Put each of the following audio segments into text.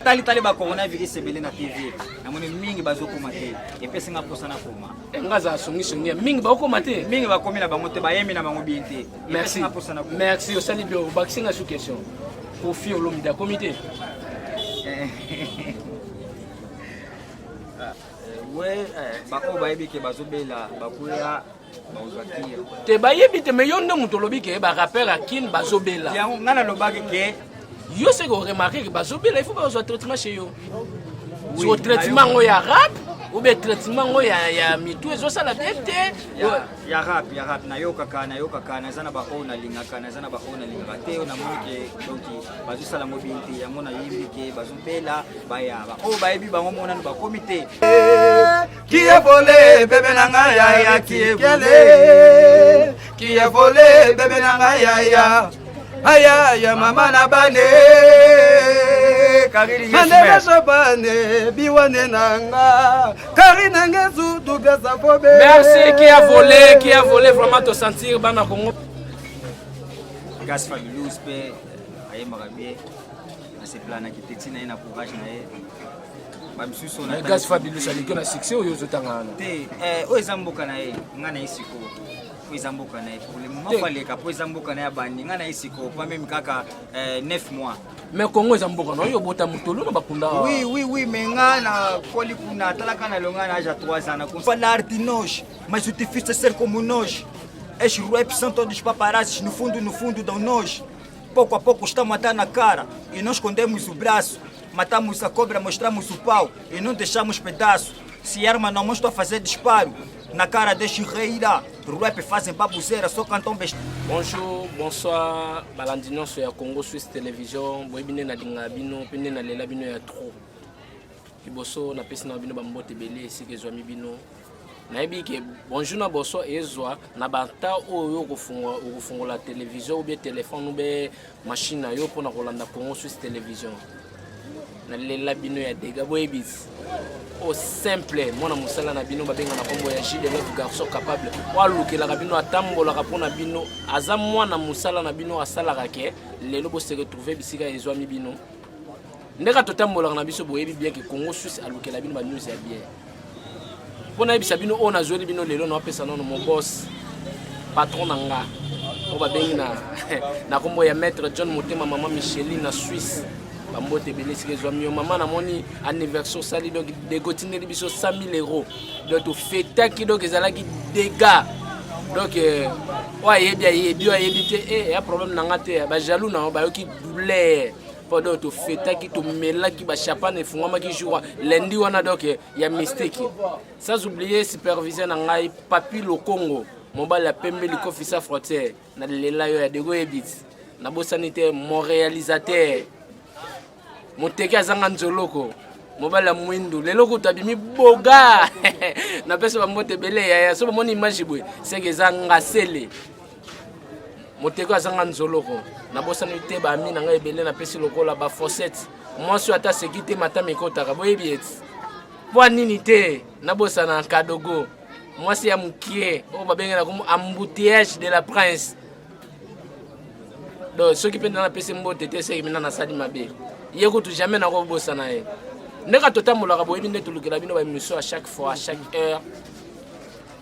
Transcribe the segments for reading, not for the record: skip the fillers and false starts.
Tali ba coronavirus sebele na TV. Na moni mingi bazokoma te. Epesi nga posa na koma. Ngaza songi mingi bakoma te. Mingi bakomi na bango te bayemi na bango bien te. Merci. Merci au sali bio vaccin sous question. Pour fier l'homme de comité. Ouais, bako bayebi ke bazobela bakuya baozakia. Te bayebi te meyondo mutolobi ke ba rappeur akin bazobela. Ya ngana lobaki ke yo c'est qu'on remarque que bazobela il faut pas traitement chez yo. Sur traitement ngo ya rap ou bien traitement ya mitu ezo sala bete ya rap na yoka kana zana ba ona linga kana zana ba ona linga te ona munike donc bazu sala mobilité ya mona yibike bazobela bayaba o bayebi bango mona ba comité qui est volé bébé nanga ya qui est volé bébé nanga ya aya mama na bane kariri mandela sobane biwane nanga karina ngezu dubesa fobe. Merci qui a volé vraiment te sentir bana Congo. Gas Fabulous pe aye marabie na se plana ki tetina ina courage na ye ba msuso na Gas Fabulous ali kona succès oyo zotanga na te o ezamboka na ye ngana isiko Izamboka na pour le moment fallait qu'après Izamboka na bandi ngana isiko pas même kaka 9 mois. Mais Congo Izamboka na yo bota mutolo na bakunda. Oui mais ngana koli kuna talaka na longa na aja 3 ans na kon. Falar de nós, mas o difícil é ser como nós. Esses rap são todos paparazzi no fundo da nós. Pouco a pouco está matando a cara e nós escondemos o braço. Matamos a cobra, mostramos o pau e não deixamos pedaço. Se arma não mostra a fazer disparo. Na cara deste rei lá, rap fazem babuzeira, só cantam besteira. Bonjour, bonsoir, balandino sur ya Congo Suisse Télévision, boibine na dinga bino, pende na lela bino ya trop. Kiboso na pesi na bino bambote belé ici ke zwa mi bino. Na yebi ke bonjour na boso ezwa na banta oyo kofungola télévision ou bien téléphone ou bien machine na yo pona kolanda Congo Suisse Télévision. Na lela bino ya dega boyebisi. Au simple, moi na musala na bino babenga na kombo ya Gilles le garçon capable. Wa lukela ka bino atambola ka pona bino aza moi na musala na bino asala ka ke lelo bo se retrouver bisika ezwa mi bino. Ndeka totambola na biso boyebi bien que Congo Suisse alukela bino ba news ya bien. Pona ebisa bino ona zoli bino lelo na pesa non mon boss patron nanga. O babengi na kombo ya maître John Motema maman Micheline na Suisse. Bambote belesi kezwa mio maman na moni anniversaire sali donc dégotineli biso 100 000 €. Donc to fêta ki donc ezala ki dégâts. Donc wa yebi te ya problème nanga te ba jaloux na ba yoki douleur. Pendant to fêta ki to mela ki ba chapane fungama ki jour lundi wana donc ya mistake. Sans oublier superviseur na ngai Papi le Congo. Mobile la pembe liko fisa frontière na lela yo ya dego ebit. Na bosanité mon réalisateur Moteki azanga nzoloko mobala mwindu lelo kutabimi boga na pesa bamote bele ya so moni image boy seke zanga sele Moteki azanga nzoloko na bosani te ba ami na ngai bele na pesa lokola ba fossette moi so ata sekite mata mikota ka boyebi et po nini te na bosana kadogo moi c'est ya mukie o babengela comme embouteillage de la prince donc ceux qui pendant na pesa mbote te seke mina na sadi mabe yeko tu jamais na ko bosana ye ndeka totambola ka boyebi nde tulukela bino ba émission à chaque fois à chaque heure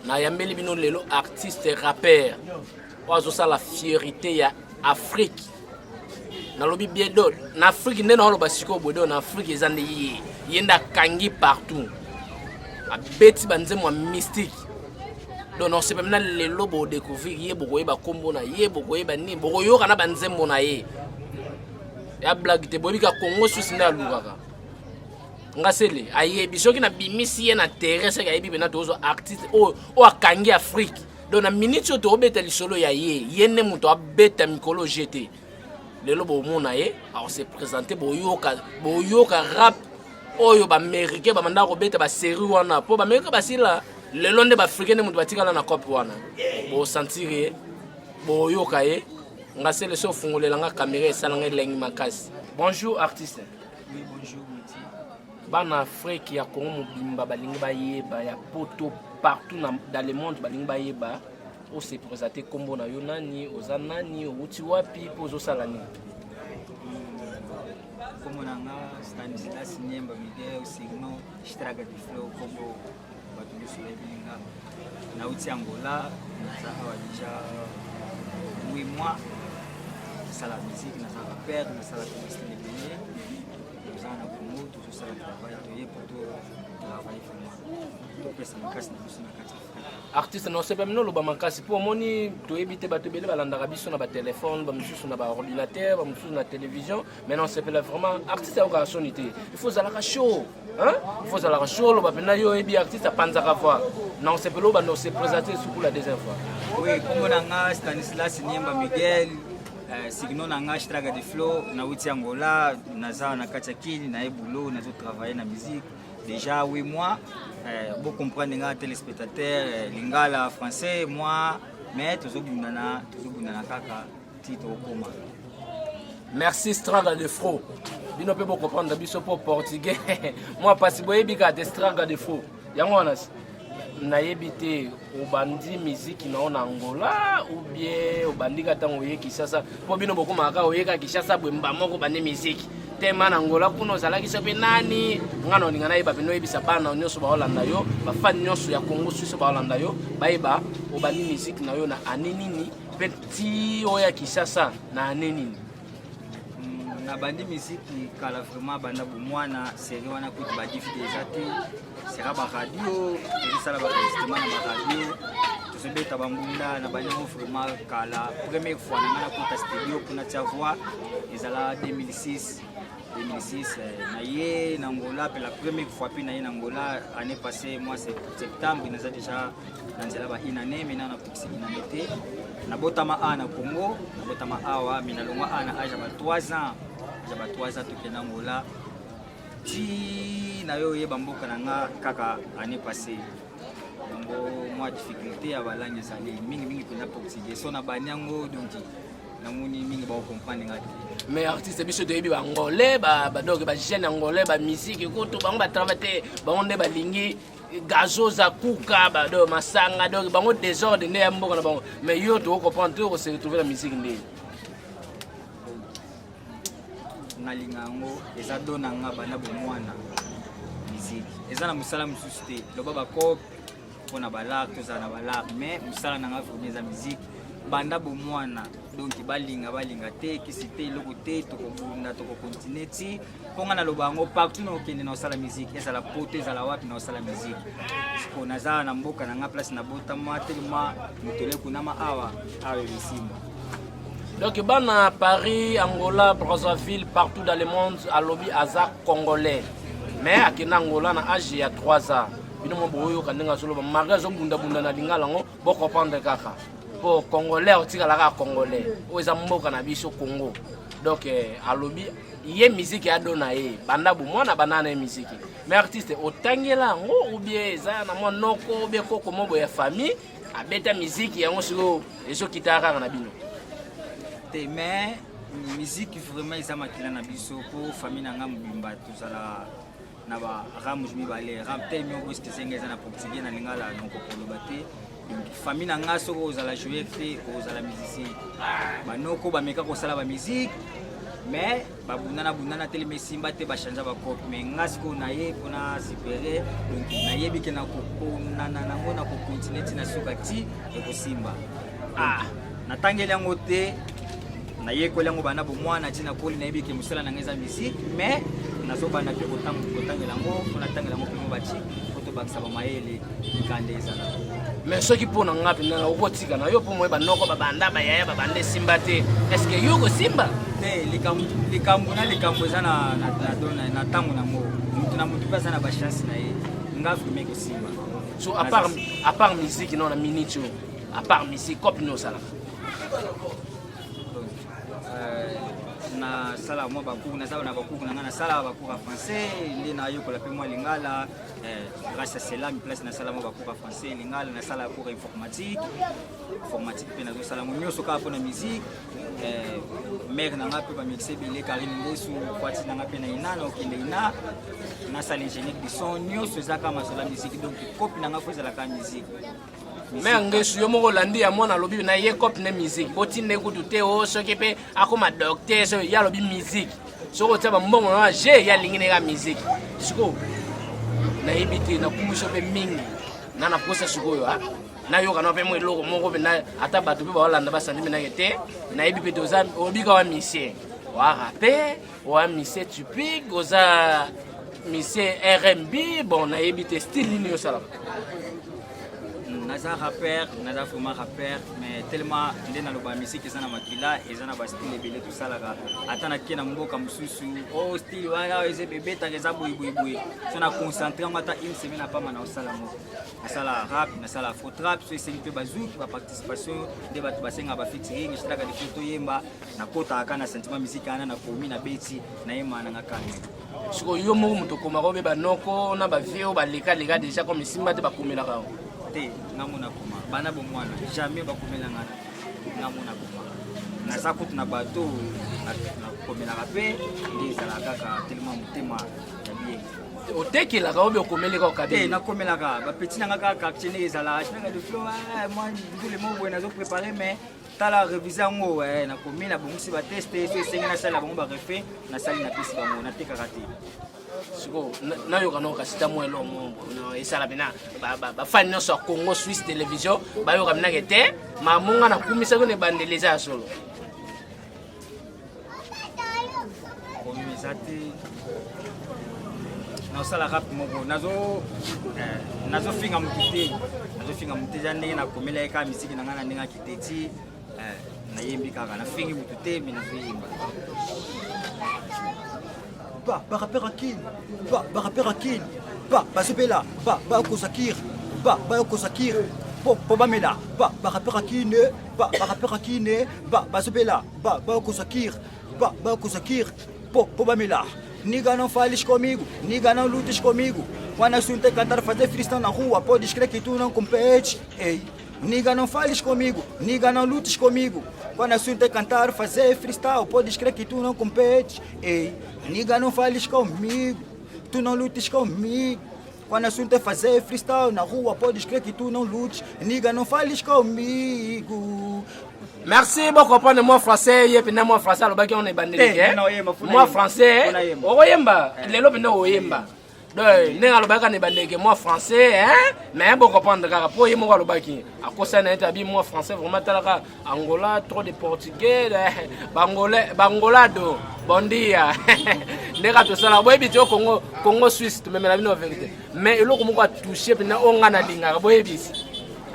na yambeli bino lelo artiste rappeur oazo ça la fierté ya Afrique na lobi bien do na Afrique nde na lo basiko bodo na Afrique ezande yenda kangi partout a beti banzemo mystique donc on sait pas maintenant lelo bo découvrir yebo koyeba kombo na yebo koyeba ni bo yoka na banzemo na ye ya blague te bobi ka Congo Suisse nda lukaka ngasele ayebi soki na bimisi ye na terrain seka yebi bena tozo artiste o akangi Afrique donc na minute to obeta lisolo ya ye ne muto abeta mikolo jeté lelo bo mona ye a se présenter boyoka rap oyo ba américain ba manda ko beta ba série wana po ba américain basila lelo nde ba africain ne muto batikala na cop wana bo sentir boyoka ye ngase le so fungolela nga caméra esalanga elengi makasi. Bonjour artiste. Oui, bonjour Miti. Bana Afrique ya Congo mobimba balingi bayeba ya poto partout dans le monde balingi bayeba o se présenter kombo na yo nani oza nani outi wapi pozo salani. Como nanga Stanislas Nyemba Miguel Signo Estraga de Flow como Batudu Sulevinga na uti Angola naza awa déjà 8 mois sala musique naza père na sala commerce de Bénin nous en avons beaucoup tout ça travail pour tout travail pour pesa makasi na biso na kati artiste non c'est pas nous le bamakasi pour moni to éviter bato belé balanda biso na ba téléphone ba mususu na ba ordinateur ba mususu na télévision mais non c'est pas vraiment artiste au garçonité il faut zala show hein il faut zala show lo ba pena yo ebi artiste panza ka fois non c'est pas lo ba no se présenter sur la deuxième fois oui comme nanga Stanislas Nyemba Miguel Signo nanga Estraga de Flow na uti Angola naza na kati kini na ebulo na zo travailler na musique déjà 8 mois vous comprenez les téléspectateurs lingala français moi mais toujours bunana kaka titre okoma. Merci Estraga de Flow bino pe bo comprendre biso pour portugais moi parce boye bika Estraga de Flow yango onas na yebite obandi musique na Angola ou bien obandi katango ye Kinshasa po bino boko maka oyeka Kinshasa bwemba moko bande musique tema na Angola kuno zalaki sope nani ngano ninga na yeba bino yebisa bana nyonso ba Holanda yo ba fan nyonso ya Congo Suisse ba Holanda yo ba yeba obandi musique na yo na anenini petit oya Kinshasa na anenini na bandi musique kala vraiment banda bomwana série wana kuti ba diffuser ezate sera ba radio sala ba instrument na ba radio to se beta bambunda na bandi vraiment kala première fois na kuta studio kuna tia voix ezala 2006 na ye na Angola pour la première fois puis na ye na Angola année passée moi c'est septembre nous a déjà dans la une année maintenant na pixi une année na botama a na Congo na botama awa mina longa ana âge ba 3 ans jaba 3 ans to na Angola ti na yo ye bamboka nanga kaka année passée donc moi difficulté à balangi sali mingi kuna portugais so na banyango donc na muni mingi ba comprendre ngati mais artiste biso de yebi ba angolais ba donc ba jeune angolais ba musique ko to bango ba travailler ba onde ba lingi gazoza kuka ba do masanga donc bango désordre ne mboka na bango mais yo to comprendre to se retrouver la musique ndé ngalingango eza dona nga bana bomwana musique eza na musala mususu te loba ba ko pona balak to za na balak mais musala na nga vraiment musique banda bomwana donc balinga te kisite loko te to kobunda to continuer ti ponga na lobango partout no kende na sala musique eza la pote eza la wapi na sala musique ko naza na mboka na nga place na botama telema mutole kuna ma awa bisimba. Donc bana Paris, Angola, Brazzaville, partout dans le monde à lobby Azak congolais. Mais à Angola na âge il y a 3 ans. Bino mo boyo kandenga solo ba magazo bunda na lingala ngo bo comprendre kaka. Pour congolais otika la congolais. O eza mboka na biso Congo. Donc à lobby yé musique ya dona e banda bu mwana banana musique. Mais artiste otangela ngo ou bien eza na monoko ou bien koko mobo ya famille abeta musique yango siko ezo kitaka na bino. Mais musique vraiment isa makila na biso pour famille nanga mbimba tuzala na ba ramu jumi bale ram temi ko stesengeza na portugais na lingala noko kolobate donc famille nanga soko ozala jouer fait ozala musicien banoko ba meka ko sala ba musique mais ba bunana tele mesimba te ba chanja ba cop mais ngasko na ye pona supéré donc na yebi ke na ko na ngona ko continuer na sukati e ko simba na tangeli yango te na yeko lango bana bomwana tina koli na yebike musala na ngeza musique mais nazoba na pe kotangela ngo pona tangela ngo pe bachi foto bakisa ba mayele kande ezala mais ce qui pona ngapi na okotika na yo po moye banoko babanda bayaya babande simba te est-ce que yo simba te likambo ezana na tango na ngo mutu na mutu pesa na ba chance na ye ngafu meko simba so à part musique non na minute à part musique cop no sala na sala mo bakuku na sala na bakuku na ngana sala bakuku français ndi na yo kola pe mo lingala grâce à cela mi place na sala mo bakuku français lingala na sala cours informatique pe na zo sala mo nyoso ka po na musique mère na ngape ba mixer bile Karine Ndesu kwati na ngape na ina no kende ina na sala ingénieur du son nyoso zaka masala musique donc copie na ngape za la ka musique. Mais ngesu yo moko landi ya mwana lobi na ye cop na musique botine kutu te o soki pe akoma docteur so ya lobi musique soko tia bambongo na je ya lingi na musique siko na ebité na kumuso pe mingi na na posa siko yo na yo kana pe mo eloko moko pe na ata bato pe ba Holanda ba sandi na kete na ebi pe doza obika wa musicien wa rapper wa musicien typique oza musicien R&B bon na ebité style ni yo sala naza rappeur naza vraiment rappeur mais tellement nde naloba musique eza na makila eza na bastyle ebele tosalaka ata nake na mboka mosusu o style wana eza ebetaka eza boyeboyeboye so na concentre yango ata une semaine apama na osala moko nasala rap nasala afro trap so esengi mpe bazuki baparticipation nde bato basengaka bafixering esalaka defi toyemba nakotaka na sentiment musique wana nakomi na beti nayemananga kani siko yo moko moto okomaka obeba noko na bavie baleka déjà comme esimba te bakomelaka ngamona koma bana bomwana jamais bakomela ngana ngamona koma naza kutu na bato nakomelaka mpe nde ezalaka kaka tellement motema ya bien otekelaka obe okomeleka okabe nakomelaka bapeti nanga kaka quartier nde ezala chenanga de flo moi ndule mo boye nazoprépare mais tala révise yango nakomela bongisi bateste so esengi nasala bango barefe nasali napesi bango natekaka te siko nayoka no kasita mo elongo esala bina bafani nyonso ya Congo Suisse Télévision bayoka binake te mamunga na kumisa kone bandeleza ya solo komisa te naosala rap moko nazofinga motu te eza ndenge nakomela ye kaka misiki na ngai na ndenge akiteti nayembi kaka nafingi motu te me nazoyemba barapper akini barapper akini bazobela bakozakir bakozakir po bamela barapper akini barapper akini bazobela bakozakir bakozakir po bamela niga não fales comigo niga não lutes comigo quando assunto é cantar fazer freestyle na rua podes crer que tu não competes ei niga não fales comigo niga não lutes comigo quando assunto é cantar fazer freestyle podes crer que tu não competes ei niga não fales comigo tu não lutes comigo quando assunto é fazer freestyle na rua podes crer que tu não lutes niga não fales comigo. Merci beaucoup pour moi français et puis moi français alobaki on est bandeli moi français oyemba lelo bino oyemba donc nenga alobaka ne bandeli moi français hein mais bon comprendre kaka po yemo alobaki akosa na etabi moi français vraiment talaka Angola trop de portugais bangolado bon dia ndeka to sala boyebi to Congo Suisse to memela bino vérité mais eloko moko a toucher puis na onga na linga boyebi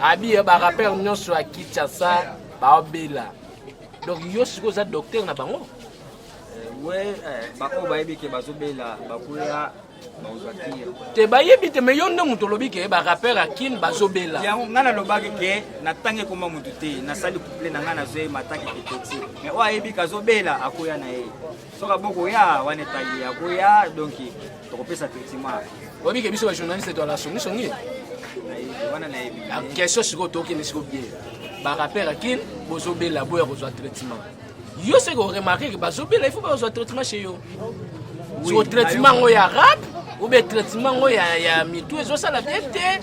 abi ba rappeur nyonso a Kinshasa baobela donc yo siko za docteur na bango ouais bako bayebi ke bazobela bakuya bazakir te bayebi te me yo nde muto lobi ke ba rappeur akin bazobela yango ngana lobaki ke natange koma mutu te nasali couple na ngana zoe mataki kitoti mais o ayebi kazobela akuya na ye soka boko ya wane tali akuya donc tokopesa traitement obi ke biso ba journaliste to la songi wana na yebi la question siko toki ni siko bien ba rappeur akin bozobela boya kozwa traitement yo c'est que remarquer que bazobela il faut pas kozwa traitement chez yo sur traitement ngo ya rap ou bien traitement ngo ya mitu ezo sala bien te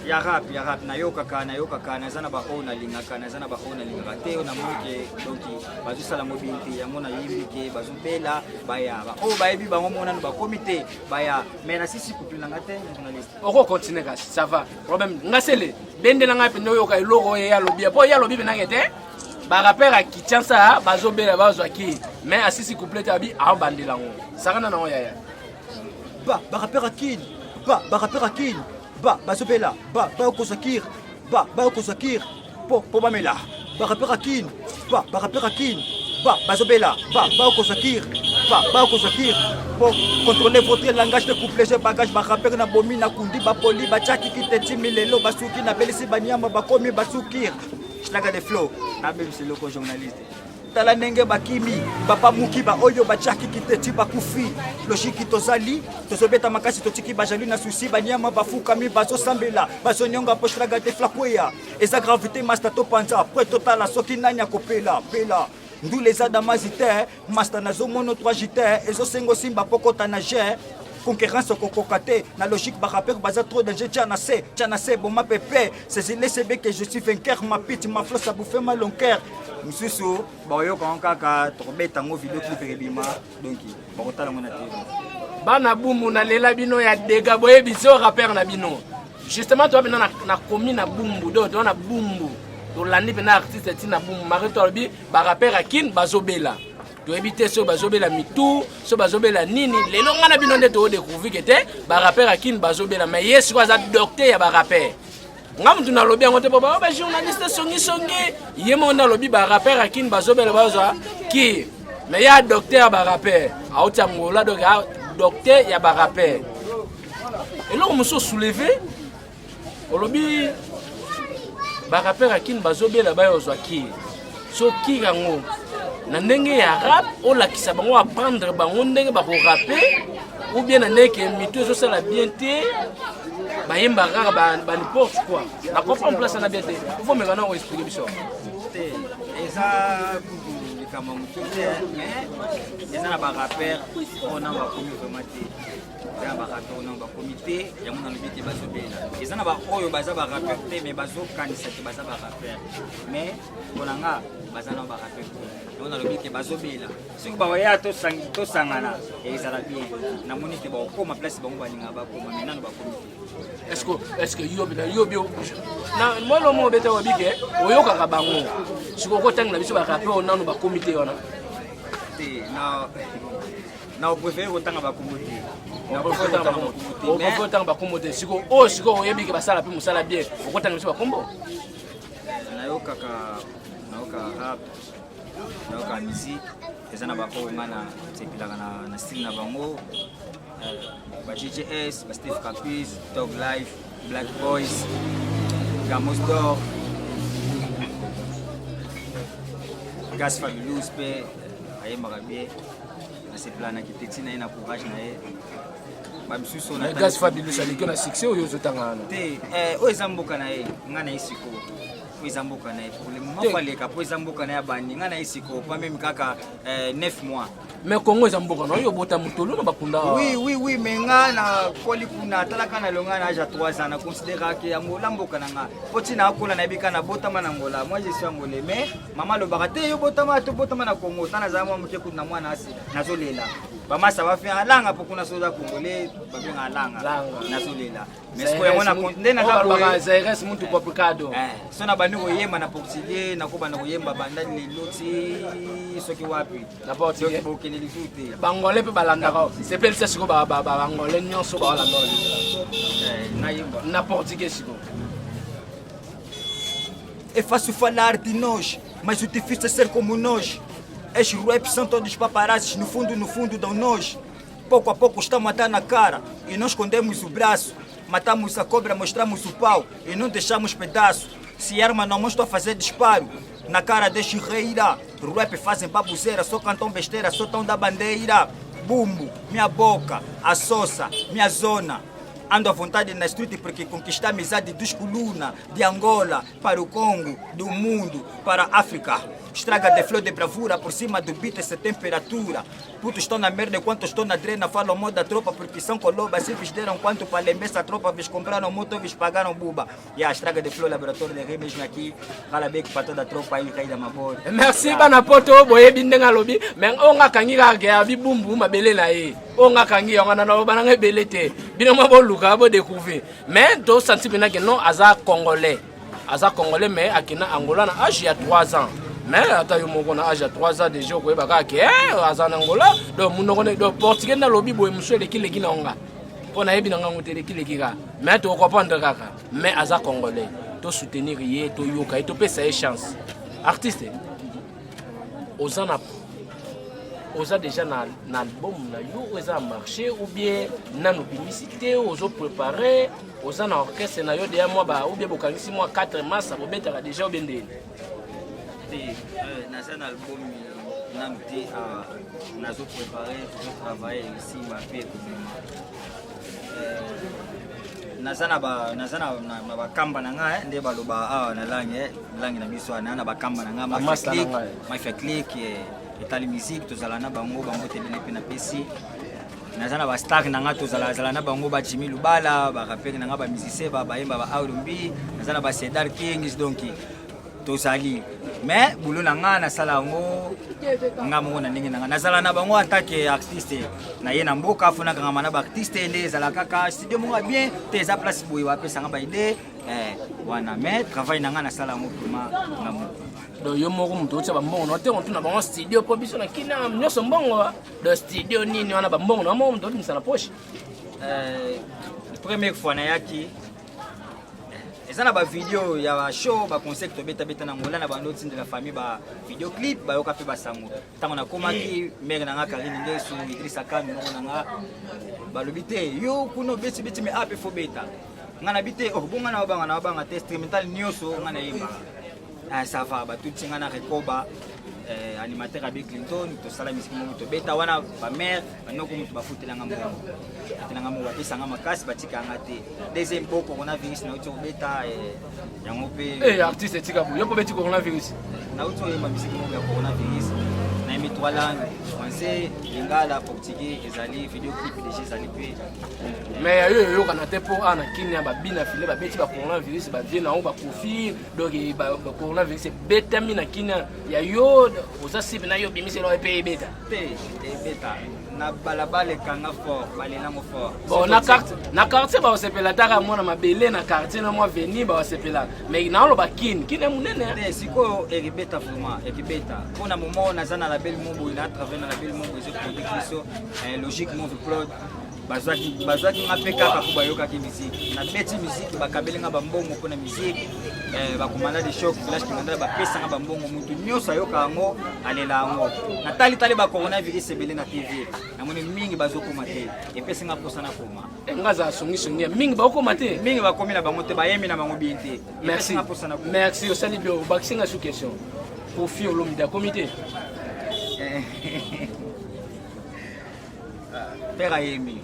ya rap nayoka kana zana ba ona lingaka na zana ba ona lingaka te na moke donc bazosala mobilité yango na yimbi ke bazobela baya ba o bayebi bango mona ba comité baya mais na sisi kupilanga te journaliste oko continuer ka ça va problème ngasele bende na ngapi no yoka iloko ya lobby po ya lobby benanga te ba rappeur a Kinshasa bazobela bazwaki mais asisi complète abi a bandela ngo sakana na ya ba rappeur akini ba rappeur akini bazobela bakozakir bakozakir po bamela ba rappeur akini ba rappeur akini bazobela bakozakir bakozakir pour contrôler votre langage de couple je bagage ba rappeur na bomi na kundi ba poli ba chaki kiteti milelo basuki na belisi banyama bakomi basukir Schlager de flow na même c'est le journaliste tala ndenge bakimi papa mukiba oyo bachaki kiteti bakufi logique tozali tozobeta makasi totiki bajali na susi banyama bafukami bazosambela bazonyonga po Schlager de flakoya eza gravité master to panza après total soki nanya kopela pela ndule za damazite master nazo mono 3 jite ezosengo simba pokota na je concurrence kokokate na logique ba rappeur baza trop danger tiana se bon ma pépé c'est les CB que je suis vainqueur ma pite ma flotte ça bouffe ma long cœur mususu bayoka kaka tokobeta ngo video clip rebima donc bakotala mona te bana bumbu na lela bino ya dega boye biso rappeur na bino justement toi bino na komi na bumbu do to na bumbu to landi bina artiste tina bumbu marito albi ba rappeur akin bazobela to éviter so bazobela mitu so bazobela nini lelo ngana bino nde to découvrir que te ba rappeur akin bazobela mais yes quoi za docteur ya ba rappeur ngam tu na lobi ngote baba ba journaliste songi yemo na lobi ba rappeur akin bazobela baza ki mais ya docteur ba rappeur autangola donc docteur ya ba rappeur et là on me soulevé au lobby ba rappeur akin bazobela ba yozwa ki so ki rango na ndenge ya rap o la kisa bango apprendre bango ndenge ba ko rapper ou bien na ndenge mitu zo sala bien te ba yemba rara ba n'importe quoi la comprendre place na bien te faut me gana o expliquer biso te eza kama mutute mais eza na ba rappeur on a ba komi vraiment te ya ba rappeur on a ba comité ya mona lobi te bazobela eza na ba oyo baza ba rappeur te mais bazo kanisa te baza ba rappeur mais konanga baza na ba rappeur on a lobi te bazobela siko ba ya to sangana ezala bien na moni te ba koma place bango baninga ba koma menano ba comité est-ce que yo na moi le mot beta wabike oyoka ka bango siko ko tanga biso ba rappeur on a no ba comité wana te na préféré autant ba comité on ba comité siko o siko oyebi ke basala pe musala bien okotanga biso ba kombo na yoka rap na yoka musique ezana ba ko ngana tsepilaka na style na bango ba GGS ba Steve Caprice Dog Life Black Boys Gamos Dor Gas Fabulous pe aye magabie na se plana ki texte na ina courage na ye ba msuso na Gas Fabulous aliki na succès oyo zotanga na te o ezamboka na ye ngana isiko o ezamboka na ye pour le moment pas les capo ezamboka na ya bandi ngana isiko pas même kaka 9 mois mais Congo ezamboka na yo bota mutolo na bakunda oui mais ngana koli kuna talaka na longa na ja 3 ans na considérer que Angola mboka na nga potina akola na bika na botama na Angola moi je suis angolais mais mama lo bakate yo botama na Congo tana za mwa mke kuna mwana asi nazolela bama ça va faire langa pour kuna soza congolais ba benga langa nazolela mais ce ko yamona ndena ka ba zaires muntu popicado so na bani koyemba na portugais na ko bana koyemba banda leloti soki wapi na portugais bokene lisute bangolais pe balandaka c'est pel ça siko ba bangolais nyonso ba la na portugais siko é fácil falar de nós mas o difícil é ser como nós. Estes rap são todos paparazzi, no fundo dão nós. Pouco a pouco estão matando a cara e não escondemos o braço. Matamos a cobra, mostramos o pau e não deixamos pedaço. Se arma não mostra a fazer disparo na cara deste reira. Rap fazem babuzeira, só cantam besteira, só tão da bandeira. Bumbo, minha boca, a sossa, minha zona. Ando à vontade na street porque conquistar a amizade dos coluna, de Angola, para o Congo, do mundo, para a África. Estraga de flor de bravura, por cima do beat essa temperatura. Putos estão na merda enquanto estou na drena, falam mal da tropa porque são colobas. Se vos deram quanto para lembrar essa tropa, vos compraram moto, vos pagaram buba. E a estraga de flor, laboratório de rei mesmo aqui. Fala bem para toda a tropa aí, cai da mabora. Merci, Banapoto, boye bindenga lobi. Men onga kangi ga bi bumbu mabele na e. Onga kangi onga na bananga belete. Bino mabo luka bo découvrir. Mais to senti bina que non aza congolais. Aza congolais mais akina Angola na âge ya 3 ans. Mais ata yo moko na âge ya 3 ans déjà ko baka ke aza na Angola do munoko ne do portugais na lobi boye muso leki na onga. Pona yebi na ngango te leki ka. Mais to comprendre kaka. Mais aza congolais. To soutenir ye to yoka et to pesa chance. Artiste. Ozana oza déjà na album na yo oza marché ou bien na no publicité ozo préparer oza na orchestre na yo déjà moi ba ou bien bokangisi moi 4 mars bo betaka déjà obende na un album namti nazo préparer pour travailler ici ma paix nazana ba kamba na nga nde baloba na langi na biso na ba kamba na nga ma fait click etali musique tozala na bango telele pe na pesi nazana ba star na nga tozala na bango ba Jimmy Lubala ba rapper na nga ba musicien ba yemba ba R&B nazana ba Cedar Kings donc tozali mais boulot na nga nasala yango nga moko na ndenge na nga nazala na bango attaque artiste na ye na mboka afonaka nga mana baartiste nde ezala kaka studio moko bien te eza place boye bapesanga baide wana mais travail na nga nasala yango vraiment nga moko donc yo moko moto otya bambongo na te ontuna bango studio po biso na kina nyonso mbongo do studio nini wana bambongo na moko moto otimisa na poche première fois nayaki eza na bavideo ya bashow baconcept tobeta na ngola na bandoti de la famille bavideoclip bayoka mpe basango ntango nakomaki mere na nga Karine Ngesu Idrissa Kami moko na nga balobi te yo kuna obeti me ape fo beta nga na bi te bonga na babanga te instrumental nyonso nga na yeba ça va batuti nga na rekoba animateur avec Clinton tosala musique mo to beta wana ba mère banoko mutu bafutelanga mbongo bapesanga makasi batikanga te deuxième bo coronavirus na uti beta yango pe artiste etika bo yo po beti coronavirus na uti oyemba musique mo ya coronavirus na yemi 3 langues français lingala portugais ezali video clip déjà ezali pe mais yo kana te po ana kini ya babina file babeti ba coronavirus ba vie na o ba kofi donc ba coronavirus beta mina kini ya yo oza sibi na yo bimiselo pe beta te beta na balabala kanga fort balenango fort bon na quartier ba osepela taka mona mabele na quartier na moi venir ba osepela mais na lo ba kini munene te siko eribeta vraiment eribeta pona moment na zana la belle mombo ina travers na la belle mombo je produit so logiquement upload bazwaki nga mpe kaka po bayokaki musique na beti musique bakabelenga bambongo mpona musique bakomanda de choc village kimandala bapesanga bambongo mutu nyonso ayoka yango alela yango natali bacoronavirus ebele na tv namoni mingi bazokoma te epesinga mposa na koma nga za songisongi mingi bakokoma te mingi bakomi na bango te bayemi na bango bien te epesinga mposa na koma merci osali bio bakisinga sous question kofi olomida komite Père Ayembi.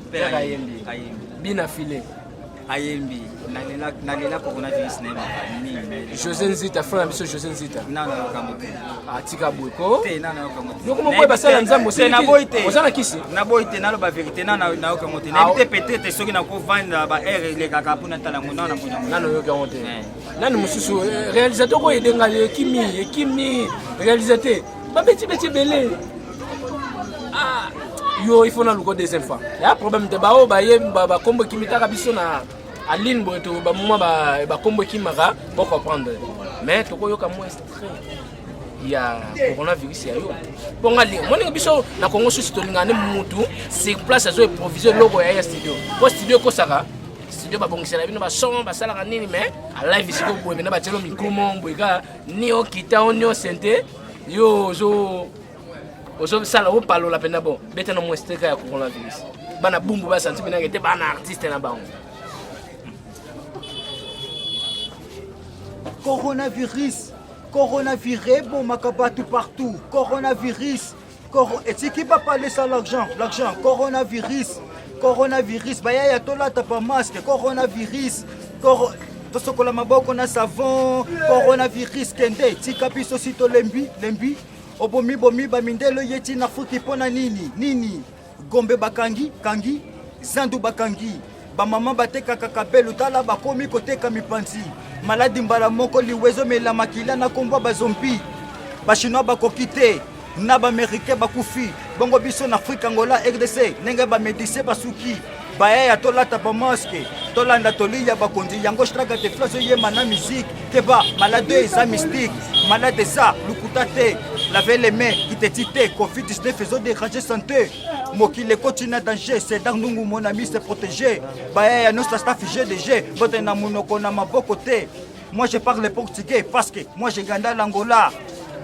Bina filé. Ayembi. Nalela coronavirus na ma José Nzita, frère monsieur José Nzita. Non, kamote. Atika boyko. Te non kamote. Donc comment boy basala nzambo c'est na boyte. Ozana kisi. Na boyte na lo ba vérité na kamote. Na bité peut-être soki na ko vendre ba air les kaka puna tala ngona na ngona. Nano yo kamote. Nani mususu réalisateur ko edenga kimi réalisateur. Ba beti belé. Ah yo il faut na luko deuxième fois ya problème de bao ba ye ba kombo kimitaka biso na aline bo to ba moma ba kombo kimaka pour comprendre mais to ko yo ka mo extrait ya coronavirus ya yo ponga li moni biso na Congo sous to ngane mutu c'est place azo improviser logo ya studio ko studio ko saka studio ba bongisela bino ba son ba sala nini mais a live siko bo bina ba telo micro mo boika ni o kita onyo sente yo zo ozo sala o palo la pena bon beta no mostreka ya coronavirus bana bumbu ba santi bina ngete bana artiste na bango coronavirus bon makabatu partout coronavirus et qui va parler ça l'argent coronavirus baya ya tola tapa masque coronavirus tosokola maboko na savon coronavirus kende tika biso sito lembi obomi bamindelo yeti na fuki pona nini gombe bakangi zandu bakangi bamama batekaka kabelu tala bakomi koteka mipanzi maladi mbala moko liwezo mela makila na komba bazombi bachinois bakoki te na baamerikain bakufi bongo biso na Afrique Angola RDC ndenge bamedise basuki baya ya tolata bamaske tolanda toliya bakonzi yango straka te flaso yema na musique keba malade eza mystique malade eza lukuta te laver les mains identité Covid-19 faisant déranger santé mokile continue danger c'est dans nous mon ami c'est protégé baya ya nostra staff GDG bote na munoko na maboko te moi je parle portugais parce que moi j'ai ganda l'Angola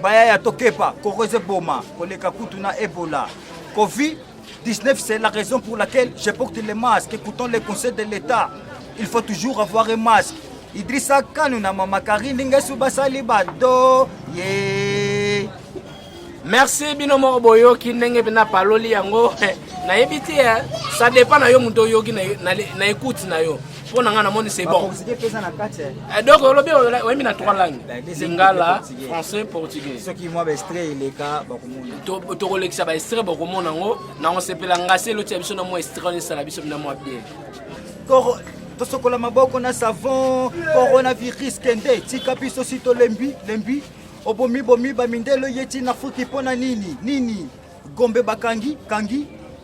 baya ya tokepa koreze boma koleka kutu na Ebola Covid-19 c'est la raison pour laquelle je porte les masques écoutons les conseils de l'État il faut toujours avoir un masque Idrissa Kanu na mama Karine Ngesu basali bado yeah. Merci binomo boyo ki ndenge bina paloli yango na yebiti ça dépend na yo muto yoki na écoute na yo pona ngana moni c'est bon donc lobi wemi na trois langues lingala français portugais ce qui moi extrait les cas bakomona to kolekisa ba extrait bakomona ngo na on sepela ngase lo tia biso na mo extrait on sala biso na mo bien tosokola maboko na savon coronavirus kende tika biso sito lembi obomi bamindelo yeti na fuki pona nini gombe bakangi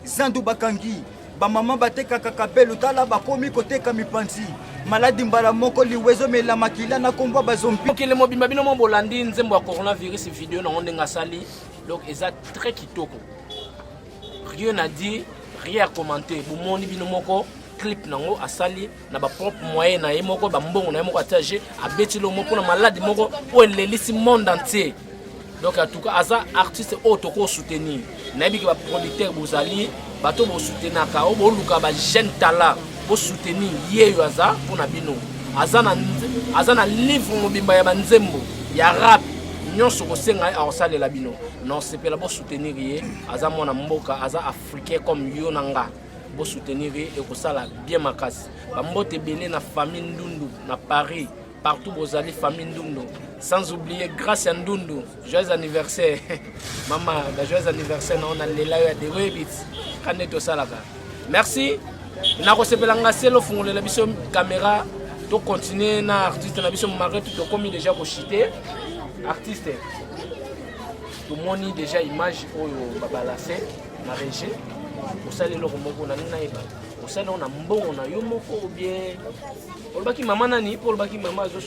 zandu bakangi bamama batekaka kabelu tala bakomi koteka mipanzi maladi mbala moko liwezo mela makila na komba bazombi okele mobimba bino mo bolandi nzembo ya coronavirus video na ndenga sali donc eza très kitoko rien à dire rien à commenter bomoni bino moko clip nango asali na ba propre moyen na ye moko ba mbongo na ye moko attaché abeti lo moko na malade moko o lelisi monde entier. Donc en tout cas aza artiste auto ko soutenir na bi ke ba producteur bozali bato bo soutenir ka o bo luka ba jeune talent bo soutenir ye yo aza pona bino aza na livre mobimba ya banzembo ya rap nyonso ko senga a osalela bino non c'est pas la bo soutenir ye aza mona mboka aza africain comme yo nanga bo soutenir et ko sala bien makasi ba mbote belé na famille Ndundu na Paris partout bozali famille Ndundu sans oublier grâce à Ndundu joyeux anniversaire maman ba joyeux anniversaire na on a lela ya de webits kane to salaka merci na ko sepelanga selo fungolela biso caméra to continuer na artiste na biso Marret to komi déjà ko chiter artiste to moni déjà image oyo babalase na régie osali loko moko na nina eba osali na mbongo na yo moko ou bien olbaki mama nani pour olbaki mama zo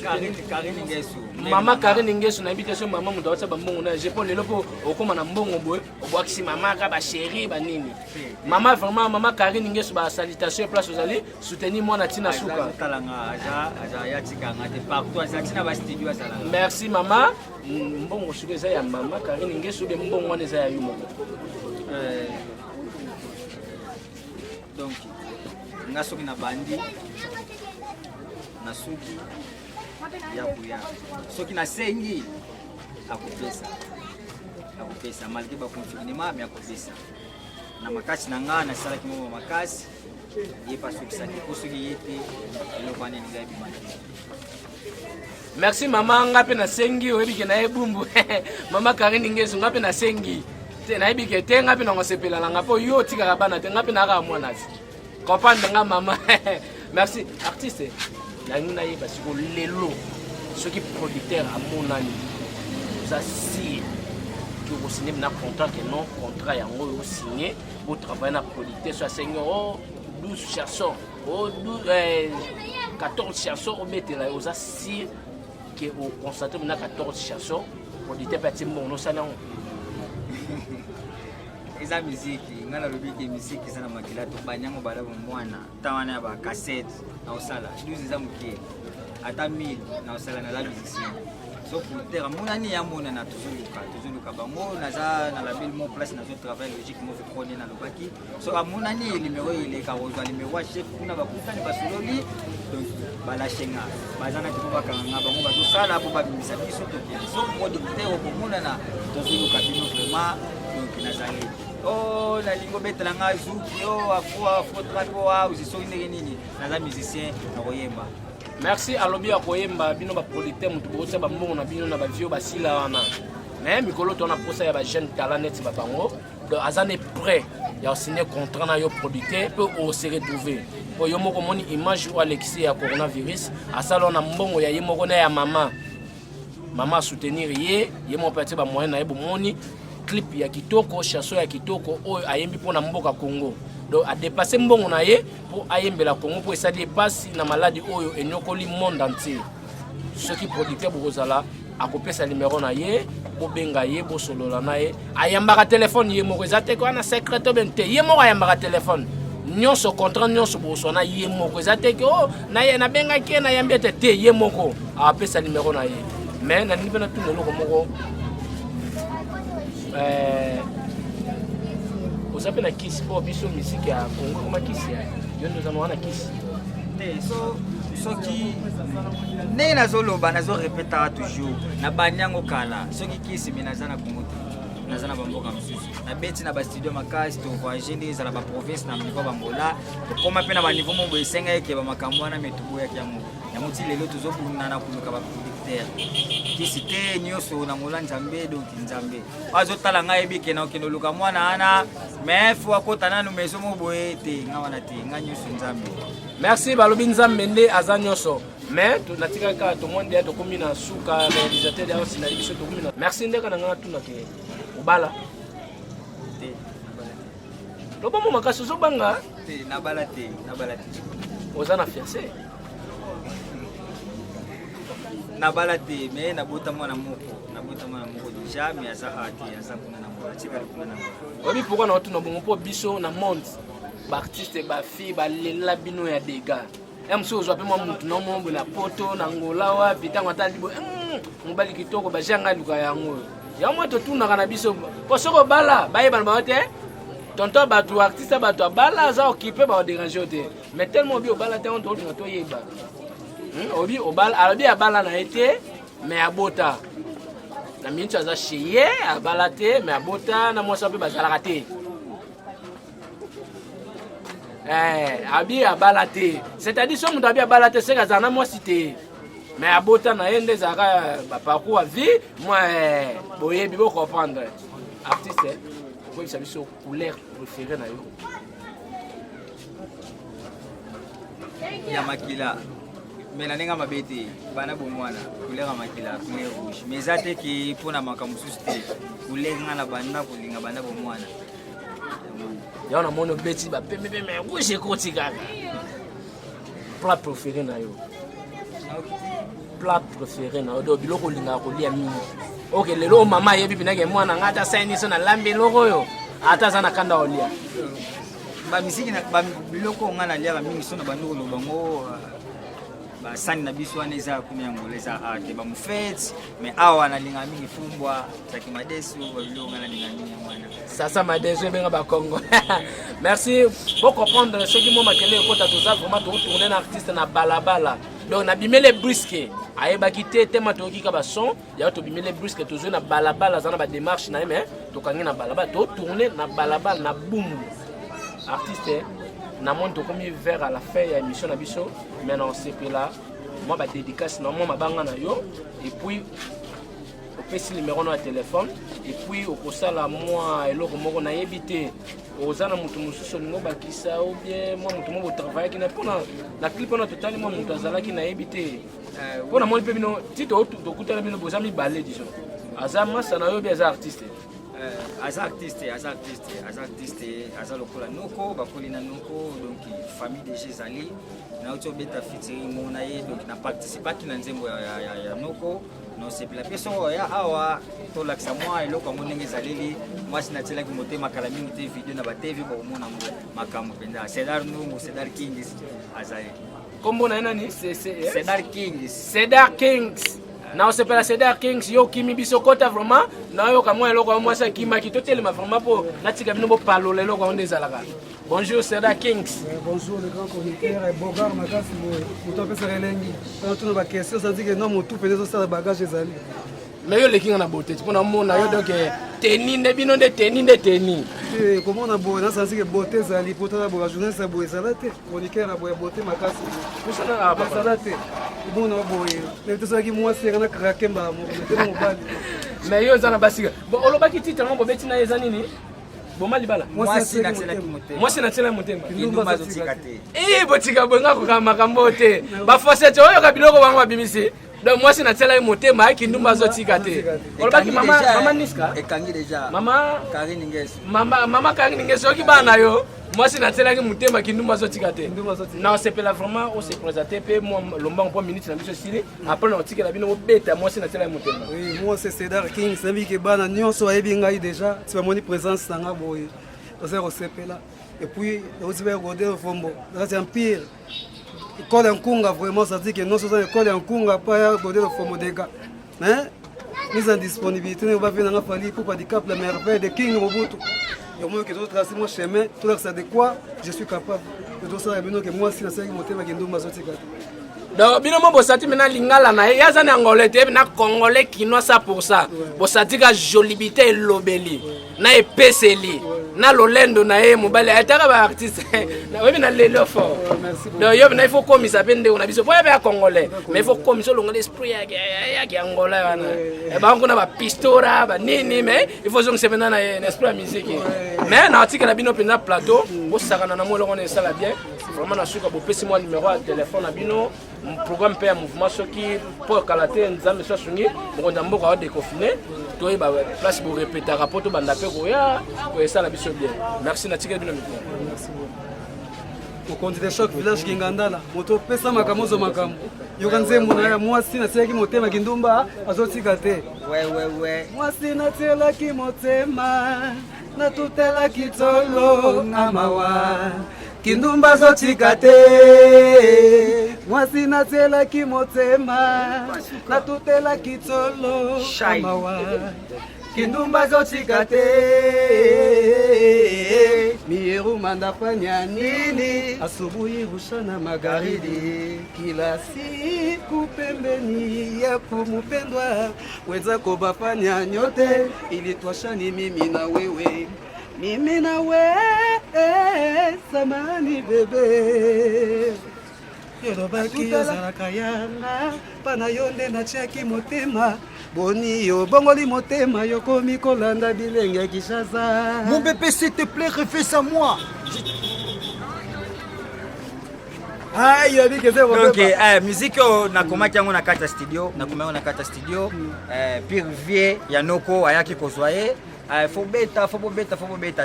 Karine Ngesu mama Karine Ngesu na invitation mama mundo watsa ba mbongo na je pour lelo po okoma na mbongo boy obwakisi mama ka ba chérie ba nini mama vraiment mama Karine Ngesu ba salutation place osali soutenir moi na tina suka talanga aja ya tikanga te partout aja tina ba studio asala merci mama mbongo suka za ya mama Karine Ngesu be mbongo wana za ya yo moko donc nga soki na bandi na suki ya kuya soki na sengi akupesa malgré ba confinement mais akupesa na makasi na nga na sala kimo makasi ye pas soki saki soki yete le bane ni gabi mali. Merci mama ngape na sengi oyebike na ebumbu mama Karine Ngesu ngape na sengi te na ebike te ngape na ngosepela na ngapo yo tika bana te ngape na ka mwana si comprendre nga mama merci artiste na ngina ye parce que lelo ceux qui producteur à mon ami ça si que vous signez na contrat que non contrat yango vous signé vous travaillez na producteur soit 5 euros 12 chansons oh 14 chansons au mettre là aux assis que vous constatez na 14 chansons producteur petit bon no salon eza muziki ngala lobiki muziki sana makila to banyango bala mwana tawana ba cassette na osala 12 za mukie ata 1000 na osala na la musicien so pour terre monani ya mona na tuzuluka bango naza na la ville mon place na zo travail logique mo fait prôner na lobaki so monani numéro il est karozwa numéro chef kuna ba kufani basololi donc bala shenga bazana ko ba kanga bango ba sala po ba bimisa biso to so producteur ko mona na tuzuluka bino vraiment donc nazali oh na lingo betela nga zuki oh afo trapo wa uzisoki ndenge nini naza musicien na koyemba. Merci alobi ya koyemba bino ba producteur mutu botsa ba mbongo na bino na ba vio ba sila wana mais mikolo to na posa ya ba jeune talent net ba bango donc azane prêt ya signer contrat na yo producteur peut au se retrouver po yo moko moni image ou Alexis ya coronavirus asalo na mbongo ya yemoko na ya mama soutenir ye mo petit ba moyen na ye bo moni clip ya kitoko chanson ya kitoko oyo ayembi pona mboka Congo donc a dépassé mbongo na ye pour ayembela Congo pour ça dépasse na maladie oyo enyokoli monde entier ceux qui producteur bozala akopesa numéro na ye bo benga ye bo solola na ye ayambaka téléphone ye moko ezate ko na secret bente ye moko ayambaka téléphone nyonso contrat nyonso bosona ye moko ezate ko na ye na benga ke na yambia te ye moko apesa numéro na ye mais na nibena tout loko moko osape na kisi po biso misiki ya Congo koma kisi ya yo ndo zano wana kisi te so soki ne nazoloba nazo répéter toujours na banyango kala soki kisi menaza na Congo naza na bamboka msusu na beti na ba studio makasi to voyager ndeza na ba province na mnivo bambola to koma pe na ba niveau mo boesenga yake ba makambo wana metubo yake ya muti lelo tozobuna na kuluka ba producteur kisi te nyoso na ngola nzambe donc nzambe azotala ngai bike na okendo luka mwana ana mais faut akota nanu meso mo boete nga wana te nga nyoso nzambe. Merci balobi nzambe aza nyonso. Mais tu natika ka to monde to komina suka réalisateur d'ailleurs sina biso to komina. Merci ndeka na ngana tuna ke ubala. Te. Lobo mo makaso zo banga. Te na bala te. Ozana fiancé. Na bala te mais na bota mwana moko. Déjà mais asa ati asa kuna na mwana tika kuna na mwana. Obi pourquoi na tuna bongo po biso na monde. Ba artiste ba fille ba lela bino ya dégâts. Mso ozwa pe mwa mutu na mombo na poto na ngola wa bitango atandi bo mobali kitoko ba janga luka yango ya mwa to tuna kana biso po soko bala baye bana baote tonto batu artiste batu bala za occupé ba déranger te mais tellement bi obala te on to to yeba obi obala alabi abala na été mais abota na mincha za chier abala te mais abota na mwa sape bazala te. Abi abalate, c'est-à-dire si on doit bien balater, c'est que ça n'a moi cité. Mais à Bota na yende zaka parcours à vie, moi boye bibo comprendre. Artiste, vous savez sur couleur préférée na yo. Ya makila. Mais la nenga mabete, bana bomwana, couleur makila, couleur rouge. Mais ça te qui pona makamususu te, couleur ngana bana kulinga bana bomwana. Ya on a mon beti ba pembe mais rouge koti gaga. Plat préféré na yo. Plat préféré na do biloko linga ko lia mingi. OK lelo mama yebi binake mwana ngata saini so na lambe loko yo. Ata sana kanda olia. Ba misiki na ba biloko ngana lia mingi so na banduko lo bango ba sani na biso wana eza kumya ngoleza ate ba mufeti mais awa na linga mingi fumbwa za kimadesu ba biloko ngana linga mingi mwana. Ça m'a déjà bien à Congo. Merci pour comprendre ce qui m'a marqué quand tu as vraiment tourné un artiste na balabala. Donc na bimé les brisques. Aye ba kité tema to ki ka ba son, ya to bimé les brisques to zo na balabala za na ba démarche na mais to kangi na balabala to tourner na balabala na boum. Artiste na monte comme vers à la fin ya émission na biso, mais non c'est que là moi ba dédicace na moi mabanga na yo et puis pesi numéro na téléphone et puis okosala moi eloko moko na yebité ozana mutu mususu ngo bakisa ou bien moi mutu mo travailler ki na pona la clip on a totalement moi mutu azala ki na yebité pona mo pebino tito to kutala bino bozami balé disons azama sana yo bien artiste artiste lokola noko bakoli na noko donc famille de Jézali na auto beta featuring mona ye donc na participer ki na nzembo ya noko. Non c'est la personne ya awa to laksa moi eloko monenge zaleli moi sinatela ki motema kala mingi te video na ba TV ba mona makambo penda Cedar Nungu Cedar Kings azaye kombo na nani Cedar Kings na on s'appelle Cedar Kings yo kimi biso kota vraiment na yo kamwa eloko moi ça kima ki totelema vraiment po natika bino bo palo lelo ko ndezalaka. Bonjour Cedar Kings. Bonjour le grand chroniqueur Bogar Makasi moto pesa relengi. Quand on va question ça dit que non moto peut ça bagage ezali. Mais yo lekinga na beauté pona mona yo donc teni ne bino de teni. Comment on a beau na ça dit que beauté ezali poto na boga journée ça boye salate chroniqueur na boye beauté Makasi. Pour ça na ba salate. Bon na boye. Mais tout ça qui moi c'est na krakemba mo metelo mobali. Mais yo zana basika. Bon olobaki titre mo bobeti na ezani ni. Boma libala. Moi c'est na tela motema. Kindumba zotikate. Botika bonga ko makambo te. Ba forcete oyo ka biloko bango babimisi. Donc moi c'est na tela motema kindumba zotikate. Olobaki mama Niska. Ekangi déjà. Mama Karine Ngeso. Mama Karine Ngeso ki bana yo. Moi c'est na tela motema kindumba zotikate. Non c'est pas vraiment on s'est présenté pe moi lomba on minute na biso sili. Après on tika la bino beta moi c'est na tela motema. Oui, moi c'est Cedar King, c'est lui qui bana nyonso ayebi ngai déjà. Tu vas moni présence nanga boye. Oser osepela. Et puis aussi vers Godé au Fombo. C'est un pire. École en Kunga vraiment ça dit que non c'est école en Kunga pas Godé au Fombo des gars. Hein? Mise en disponibilité, on va venir dans la famille pour handicap la merveille de King Mobutu. Et moi que je tracer mon chemin, tout ça de quoi je suis capable. De ça que moi si la série monter ma kinduma zotika. Donc bino mo bosati mena lingala na yaza na ngolais te na congolais kinois ça pour ça. Bosati ka jolibité lobeli na epeseli. na lolendo na ye mobali ataka ba artiste na webi na lelo fort donc yo na il faut comme ça pende on a biso pour ya congolais mais il faut comme ça longo l'esprit ya angola wana e ba ngona ba pistora ba nini mais il faut que se mena na esprit musique mais na article na bino pena plateau bo sakana na mo longo na sala bien vraiment na suka bo pesi moi numéro de téléphone na bino programme pe ya mouvement soki pour kalater nzambe so sungi mo ndambo ko déconfiné to ba place pour répéter rapport to banda pe ko ya ko sala biso bien merci na tika bino micro au compte de choc village Kingandala moto pesa makamozo makambo yoka nzembo na ya mwasi na tiaki motema kindumba azotika te ouais mwasi na tiaki motema na tutela kitolo na mawa kindumba zotika te mwasi na tiaki motema na tutela kitolo na mawa kindumba zotika te mieru mandafanya nini asubuhi rushana magharibi kila siku pembeni yako mpendwa wenzako bafanya nyote ili twashani mimi na wewe samani bebe yolobaki ozalaka yanga pana yonde na tiaki motema boni yo bongoli motema yokomi kolanda bilenge Kinshasa. Mon bébé, s'il te plaît, refais à moi. Donc, musique na komaki yango na kata studio, Pire Vie Yanoko ayaki kozwaye. Faut beta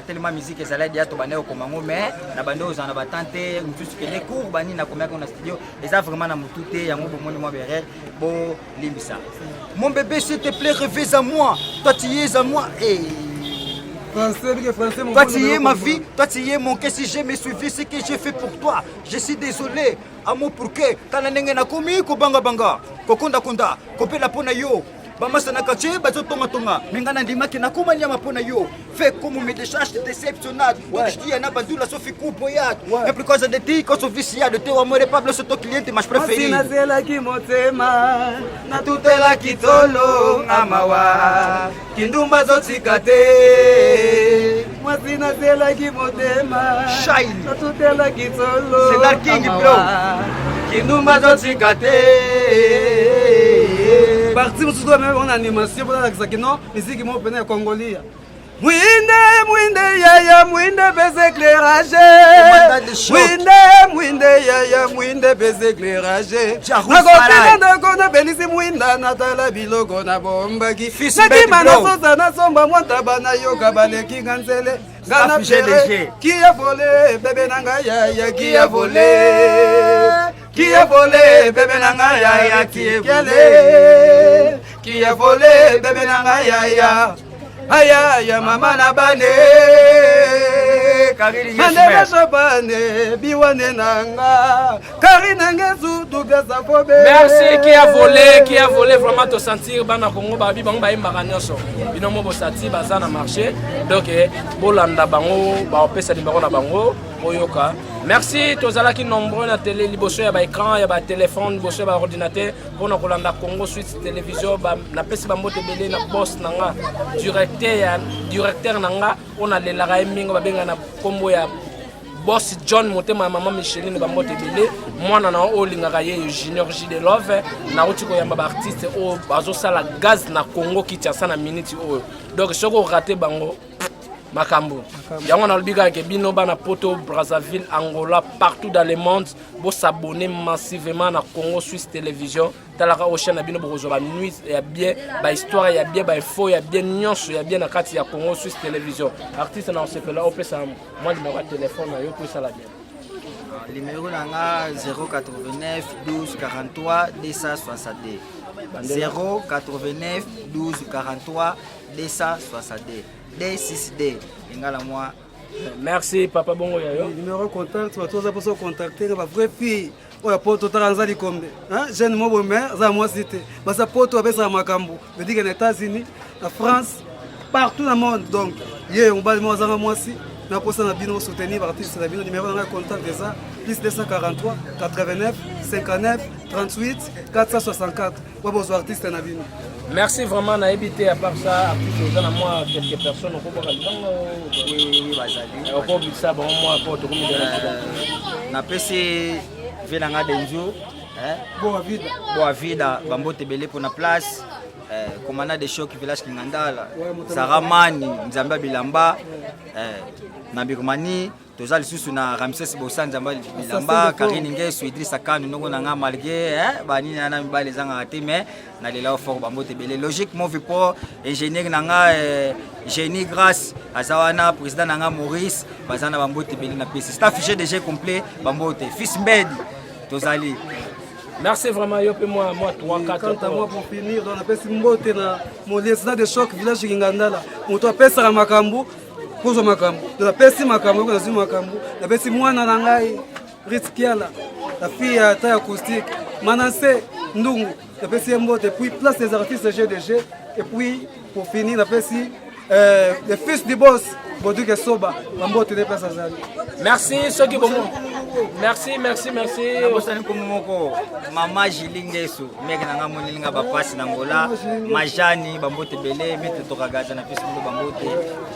tellement musique ezaladi ya to baneo komango mais na bando za na batante mutusu kele cours bani na komaki na studio eza vraiment na mutute yango bomoni moi berere bo limbisa. Mon bébé, s'il te plaît, refais à moi. Toi tu es à moi et toi tu es ma vie, toi tu es mon cœur. Si je me suivi ce que j'ai fait pour toi, je suis désolé. Amour pour que tala ndenge na komi ko banga kokonda konda kopela pona yo bamasa na kache bazo tonga mengana ndimaki na komanya mapona yo fait comme me décharge déceptionnade donc je dis na bandula sofi coupoyat mais plus cause de ti cause officier de te amore pablo so to client mas préféré na zela ki motema na tutela kitolo amawa kindumba zotika te mwasi na zela ki motema shine na tutela kitolo c'est Dark King bro kindumba zotika te parti mususu même en animation pour la non musique mo pena congolia mwinde yaya mwinde bez éclairage mwinde yaya mwinde bez éclairage nakopenda kona belisi mwinda natala biloko na bombaki nakima nasosa nasomba mwantaba na yoka baleki nganzele ngana pere kia vole bebe nanga yaya kia vole bebe nanga yaya kia vole bebe nanga yaya aya mama na bane Mandela Shabane biwane nanga Karina ngezu dugeza fobe. Merci qui a volé vraiment te sentir bana Congo babi bango ba imbaka nyonso binomo bosati baza na marché donc bolanda bango ba opesa libako na bango boyoka. Merci tozalaki nombreux na télé liboso ya ba écran ya ba téléphone liboso ya ba ordinateur pona kolanda Congo Suisse télévision ba na pesi ba mbote belé na boss nanga directeur nanga on a lelaka mingo ba benga na kombo ya boss John Motema maman Micheline ba mbote belé mwana na o lingaka ye Junior J de Love na otiko ya ba artiste o bazo sala gaz na Congo ki tia sana minute o donc soko raté bango Makambo. Yango na lobika ke bino bana poto Brazzaville, Angola, partout dans le monde, bo s'abonner massivement na Congo Suisse Télévision. Talaka o chaîne bino bo ba nuit ya bien, ba histoire ya bien, ba info ya bien nyonso ya bien na kati ya Congo Suisse Télévision. Artiste na sepela o pesa moi numéro de téléphone na yo pour ça la bien. Numéro nanga 089 12 43 262. 089 12 43 262. D6D. Moi. Merci papa bongo yayo. Numéro contact tu vas pour contacter la vraie fille. Oya poto taranzali kombe. Hein, jeune mo mère za moi cité. Basa poto abesa makambo. Je dis que les États-Unis, la France, partout dans le monde donc. Yé on bali mo za moi si. na posa na bino soutenir artiste na bino numéro na contact déjà plus 243 89 59 38 464 wa bozo artiste na bino. Merci vraiment na évité à part ça artiste dans moi quelques personnes au Kobo Oui, bazali. Au Kobo ça bon moi pour tout comme na PC Vilanga Denjo, boa vida bambote belé pour na place. Commandant de choc village Kingandala, Saramani, Nzamba Bilamba, Nabirmani, Tozal Susu na Ramses Bossan Nzamba Bilamba, Karine Ngesu, Idrissa Kanu, Nonga malgré, Bani Nana Mbale Zanga Ate, mais Nalela Fort Bambote Belé. Logique, mon vipo, ingénieur Nanga, génie grâce à Zawana, président Nanga Maurice, Bazana Bambote Belé na PC. C'est affiché déjà complet, Bambote, fils Mbedi, Tozali. Merci vraiment, moi 3-4 Quant à moi pour finir, on appelle Simbote na mon lieutenant de choc village Kingandala. On doit passer à Makambu, pour ce Makambu. On doit passer Makambu, on doit Makambu. On doit passer moi Nanangai, Ritskiala, la fille à taille acoustique, Manassé, Ndungu. On doit passer Mbote, et puis place des artistes GDG. Et puis pour finir, on doit passer le fils du boss, Boduke Soba, Mbote de place à Zali. Merci, ceux qui vont. Merci. Mama Jilingesu, mec na ngamoni linga bapasi na ngola, Majani bambote belé, mette to kagaza na pesi bambote.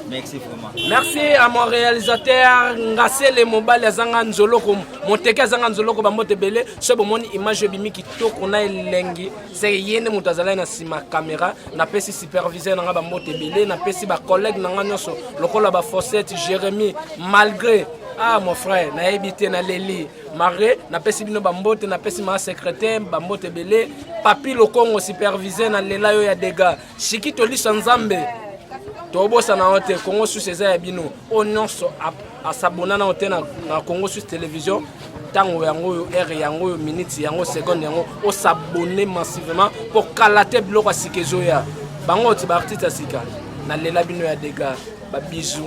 Merci vraiment. Merci à mon réalisateur Ngasele Mobile Zanga Nzoloko, Monteke Zanga Nzoloko bambote belé, ce bomoni image bimi kitoko na elengi, c'est yene mutazala na sima caméra, na pesi superviseur na bambote belé, na pesi ba collègue na nganyoso, lokola ba Fossette Jérémy malgré ah mon frère, na habité na Leli, Maré, na pesi bino bambote, na pesi ma secrétaire, bambote belé, papi le Congo supervisé na lela yo ya dégâts. Chiki toli sanzambe. Tobo sana hote Congo sous ces bino. O nyonso a s'abonner na hote na Congo sous télévision. Tango yango heure yango minute yango seconde yango o s'abonner massivement pour kalater biloko sikezoya. Bango ti ba artiste sika na lela bino ya dégâts. Ba bisous.